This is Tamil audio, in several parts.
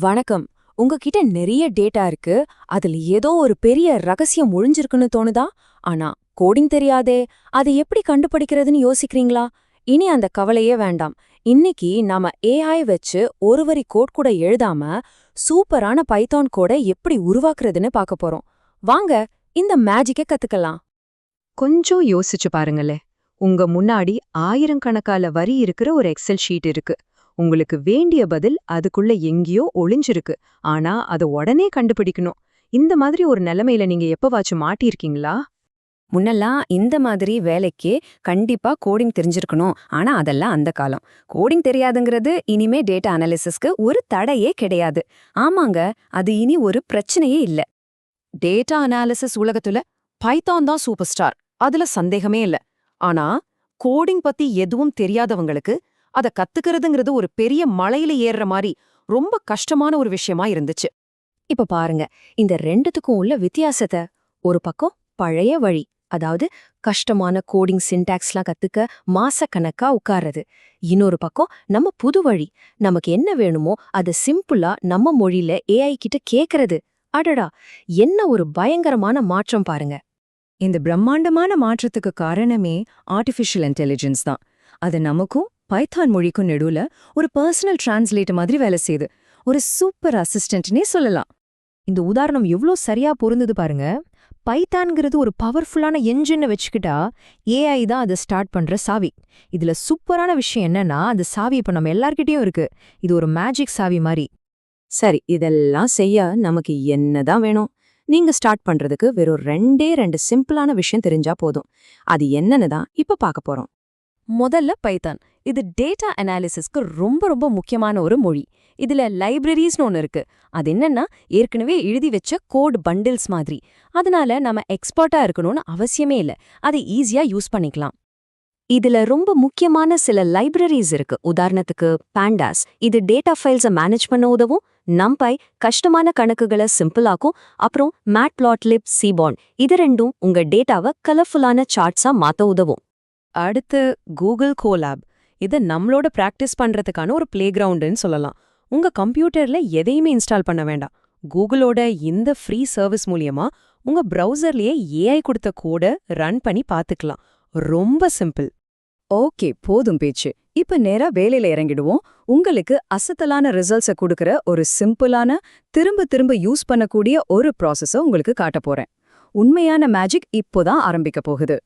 வணக்கம். உங்ககிட்ட நிறைய டேட்டா இருக்கு. அதுல ஏதோ ஒரு பெரிய ரகசியம் ஒளிஞ்சிருக்குன்னு தோணுதா? ஆனா கோடிங் தெரியாதே, அதை எப்படி கண்டுபிடிக்கிறதுன்னு யோசிக்கிறீங்களா? இனி அந்த கவலையே வேண்டாம். இன்னைக்கு நாம ஏஐ வச்சு ஒரு வரி கோட் கூட எழுதாம சூப்பரான பைத்தான் கோடை எப்படி உருவாக்குறதுன்னு பார்க்க போறோம். வாங்க இந்த மேஜிக்கை கத்துக்கலாம். கொஞ்சம் யோசிச்சு பாருங்களே. உங்க முன்னாடி ஆயிரக்கணக்கான வரி இருக்கிற ஒரு எக்ஸல் ஷீட் இருக்கு. உங்களுக்கு வேண்டிய பதில் அதுக்குள்ள எங்கேயோ ஒளிஞ்சிருக்கு. ஆனா அதை உடனே கண்டுபிடிக்கணும். இந்த மாதிரி ஒரு நிலைமையில நீங்க எப்பவாச்சும் மாட்டியிருக்கீங்களா? முன்னெல்லாம் இந்த மாதிரி வேலைக்கு கண்டிப்பா கோடிங் தெரிஞ்சிருக்கணும். ஆனா அதெல்லாம் அந்த காலம். கோடிங் தெரியாதுங்கிறது இனிமே டேட்டா அனாலிசிஸ்க்கு ஒரு தடையே கிடையாது. ஆமாங்க, அது இனி ஒரு பிரச்சனையே இல்ல. டேட்டா அனாலிசிஸ் உலகத்துல பைத்தான் தான் சூப்பர் ஸ்டார். அதுல சந்தேகமே இல்ல. ஆனா கோடிங் பத்தி எதுவும் தெரியாதவங்களுக்கு அத கத்துக்கிறதுங்கிறது ஒரு பெரிய மலையில ஏறுற மாதிரி ரொம்ப கஷ்டமான ஒரு விஷயமா இருந்துச்சு. இப்ப பாருங்க, இந்த ரெண்டுத்துக்கும் உள்ள வித்தியாசத்தை. ஒரு பக்கம் பழைய வழி, அதாவது கஷ்டமான கோடிங் சின்டாக்ஸ்லாம் கத்துக்க மாசக்கணக்கா உட்கார்றது. இன்னொரு பக்கம் நம்ம புது வழி, நமக்கு என்ன வேணுமோ அதை சிம்பிளா நம்ம மொழியில ஏஐ கிட்ட கேக்குறது. அடடா, என்ன ஒரு பயங்கரமான மாற்றம் பாருங்க. இந்த பிரம்மாண்டமான மாற்றத்துக்கு காரணமே ஆர்டிஃபிஷியல் இன்டெலிஜென்ஸ் தான். அது நமக்கும் பைத்தான் மொழிக்கும் நடுவுல ஒரு பர்சனல் டிரான்ஸ்லேட்டர் மாதிரி வேலை செய்யுது. ஒரு சூப்பர் அசிஸ்டன்ட்னே சொல்லலாம். இந்த உதாரணம் எவ்ளோ சரியா பொருந்தது பாருங்க. பைத்தான்ங்கிறது ஒரு பவர்ஃபுல்லான என்ஜினை வச்சுக்கிட்டா ஏஐ தான் அதை ஸ்டார்ட் பண்ற சாவி. இதுல சூப்பரான விஷயம் என்னன்னா, அந்த சாவி இப்ப நம்ம எல்லார்கிட்டயும் இருக்கு. இது ஒரு மேஜிக் சாவி மாதிரி. சரி, இதெல்லாம் செய்ய நமக்கு என்னதான் வேணும்? நீங்க ஸ்டார்ட் பண்றதுக்கு வெறும் ரெண்டு சிம்பிளான விஷயம் தெரிஞ்சா போதும். அது என்னன்னு தான் இப்ப பார்க்க போறோம். முதல்ல பைத்தான். இது டேட்டா அனாலிசிஸ்க்கு ரொம்ப ரொம்ப முக்கியமான ஒரு மொழி. இதுல லைப்ரரிஸ்னு ஒன்று இருக்கு. அது என்னன்னா, ஏற்கனவே எழுதி வச்ச கோட் பண்டில்ஸ் மாதிரி. அதனால நம்ம எக்ஸ்பர்ட்டா இருக்கணும்னு அவசியமே இல்ல. அதை ஈஸியா யூஸ் பண்ணிக்கலாம். இதுல ரொம்ப முக்கியமான சில லைப்ரரிஸ் இருக்கு. உதாரணத்துக்கு பாண்டாஸ், இது டேட்டா ஃபைல்ஸை மேனேஜ் பண்ண உதவும். நம்பை கஷ்டமான கணக்குகளை சிம்பிளாக்கும். அப்புறம் மேட்ப்ளாட்லிப், சீபான், இது ரெண்டும் உங்க டேட்டாவை கலர்ஃபுல்லான சார்ட்ஸா மாத்த உதவும். அடுத்து கூகுள் கோலாப். இது நம்மளோட பிராக்டிஸ் பண்றதுக்கான ஒரு பிளே கிரவுண்டுன்னு சொல்லலாம். உங்க கம்ப்யூட்டர்ல எதையுமே இன்ஸ்டால் பண்ண வேண்டாம். கூகுளோட இந்த ஃப்ரீ சர்வீஸ் மூலியமா உங்க பிரவுசர்லயே ஏஐ கொடுத்த கோட ரன் பண்ணி பாத்துக்கலாம். ரொம்ப சிம்பிள். ஓகே, போதும் பேச்சு. இப்ப நேரா வேலையில இறங்கிடுவோம். உங்களுக்கு அசத்தலான ரிசல்ட்ஸை கொடுக்கற ஒரு சிம்பிளான, திரும்ப திரும்ப யூஸ் பண்ணக்கூடிய ஒரு ப்ராசஸை உங்களுக்கு காட்டப் போறேன். உண்மையான மேஜிக் இப்போதான் ஆரம்பிக்க போகுது.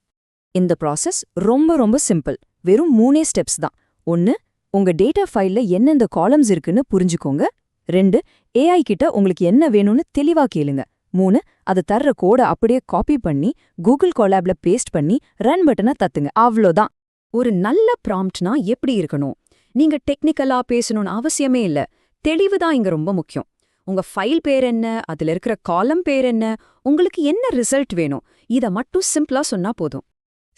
இந்த ப்ராசஸ் ரொம்ப ரொம்ப சிம்பிள். வெறும் 3 ஸ்டெப்ஸ் தான். 1, உங்க டேட்டா ஃபைல்ல என்னெந்த காலம்ஸ் இருக்குன்னு புரிஞ்சுக்கோங்க. 2, ஏஐ கிட்ட உங்களுக்கு என்ன வேணும்னு தெளிவா கேளுங்க. 3, அது தர்ற கோட அப்படியே காப்பி பண்ணி கூகுள் கோலாப்ல பேஸ்ட் பண்ணி ரன் பட்டனை தட்டுங்க. அவ்வளோதான். ஒரு நல்ல ப்ராம்ப்ட்னா எப்படி இருக்கணும்? நீங்க டெக்னிக்கலா பேசணும்னு அவசியமே இல்ல. தெளிவுதான் இங்க ரொம்ப முக்கியம். உங்க ஃபைல் பேர் என்ன, அதுல இருக்கிற காலம் பேர் என்ன, உங்களுக்கு என்ன ரிசல்ட் வேணும், இத மட்டும் சிம்பிளா சொன்னா போதும்.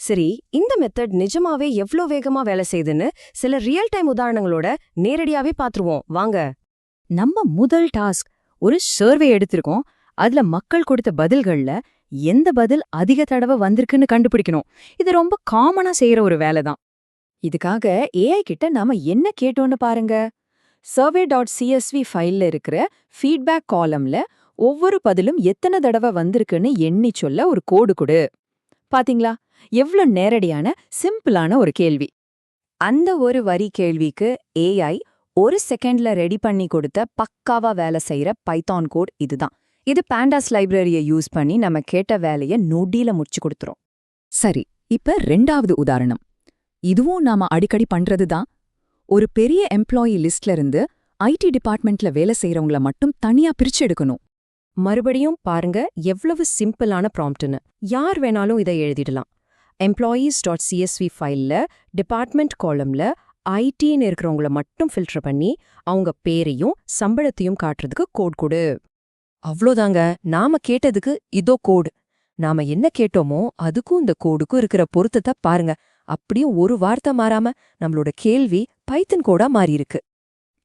சரி, இந்த மெத்தட் நிஜமாவே எவ்ளோ வேகமா வேலை செய்யுதுன்னு சில ரியல் டைம் உதாரணங்களோட நேரடியாவே பாத்துருவோம் வாங்க. நம்ம முதல் டாஸ்க் ஒரு சர்வே எடுத்திருக்கோம். அதுல மக்கள் கொடுத்த பதில்கள்ல எந்த பதில் அதிக தடவை வந்திருக்குன்னு கண்டுபிடிக்கணும். இது ரொம்ப காமனா செய்யற ஒரு வேலை தான். இதுக்காக ஏஐ கிட்ட நாம என்ன கேட்டோன்னு பாருங்க. survey.csv ஃபைல்ல இருக்கிற ஃபீட்பேக் காலம்ல ஒவ்வொரு பதிலும் எத்தனை தடவை வந்திருக்குன்னு எண்ணி சொல்ல ஒரு கோடு கொடு. பாத்தீங்களா, எவ்ளோ நேரடியான சிம்பிளான ஒரு கேள்வி. அந்த ஒரு வரி கேள்விக்கு ஏஐ 1 செகண்ட்ல ரெடி பண்ணி கொடுத்த பக்காவா வேலை செய்யற பைத்தான் கோட் இதுதான். இது பாண்டாஸ் லைப்ரரியை யூஸ் பண்ணி நம்ம கேட்ட வேலையை நொடியில முடிச்சு கொடுத்துரும். சரி, இப்ப 2வது உதாரணம். இதுவும் நாம அடிக்கடி பண்றதுதான். ஒரு பெரிய எம்ப்ளாயி லிஸ்ட்ல இருந்து ஐடி டிபார்ட்மெண்ட்ல வேலை செய்யறவங்கள மட்டும் தனியா பிரிச்சு எடுக்கணும். மறுபடியும் பாருங்க எவ்வளவு சிம்பிளான ப்ராம்ப்ட்னு. யார் வேணாலும் இதை எழுதிடலாம். employees.csv ஃபைல்ல டிபார்ட்மெண்ட் காலம்ல ஐடின்னு இருக்கிறவங்கள மட்டும் ஃபில்டர் பண்ணி அவங்க பேரையும் சம்பளத்தையும் காட்டுறதுக்கு கோட் கொடு. அவ்வளோதாங்க, நாம கேட்டதுக்கு இதோ கோடு. நாம என்ன கேட்டோமோ அதுக்கும் இந்த கோடுக்கும் இருக்கிற பொருத்தத்தை பாருங்க. அப்படியே ஒரு வார்த்தை மாறாம நம்மளோட கேள்வி பைத்தன் கோடா மாறியிருக்கு.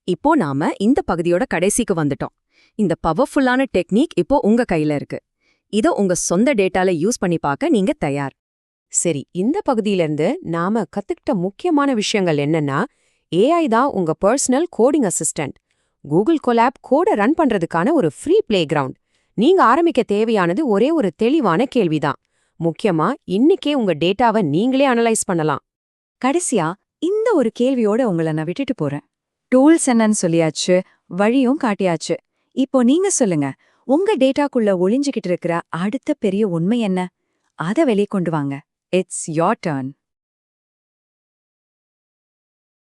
இப்போ நாம இந்த பகுதியோட கடைசிக்கு வந்துட்டோம். இந்த பவர்ஃபுல்லான டெக்னிக் இப்போ உங்க கையில இருக்கு. இத உங்க சொந்த டேட்டால யூஸ் பண்ணி பார்க்க நீங்க தயார். சரி, இந்த பகுதியிலிருந்து நாம கத்துக்கிட்ட முக்கியமான விஷயங்கள் என்னன்னா, ஏஐ தான் உங்க personal coding assistant. Google Colab கோட ரன் பண்றதுக்கான ஒரு ஃப்ரீ பிளே கிரவுண்ட். நீங்க ஆரம்பிக்க தேவையானது ஒரே ஒரு தெளிவான கேள்விதான். முக்கியமா இன்னிக்கே உங்க டேட்டாவை நீங்களே அனலைஸ் பண்ணலாம். கடைசியா இந்த ஒரு கேள்வியோட உங்களை நான் விட்டுட்டு போறேன். டூல்ஸ் என்னன்னு சொல்லியாச்சு, வழியும் காட்டியாச்சு. இப்போ நீங்க சொல்லுங்க, உங்க டேட்டாக்குள்ள ஒளிஞ்சுகிட்டு இருக்கிற அடுத்த பெரிய உண்மை என்ன? அத வெளிக்கொண்டு வாங்க. It's your turn.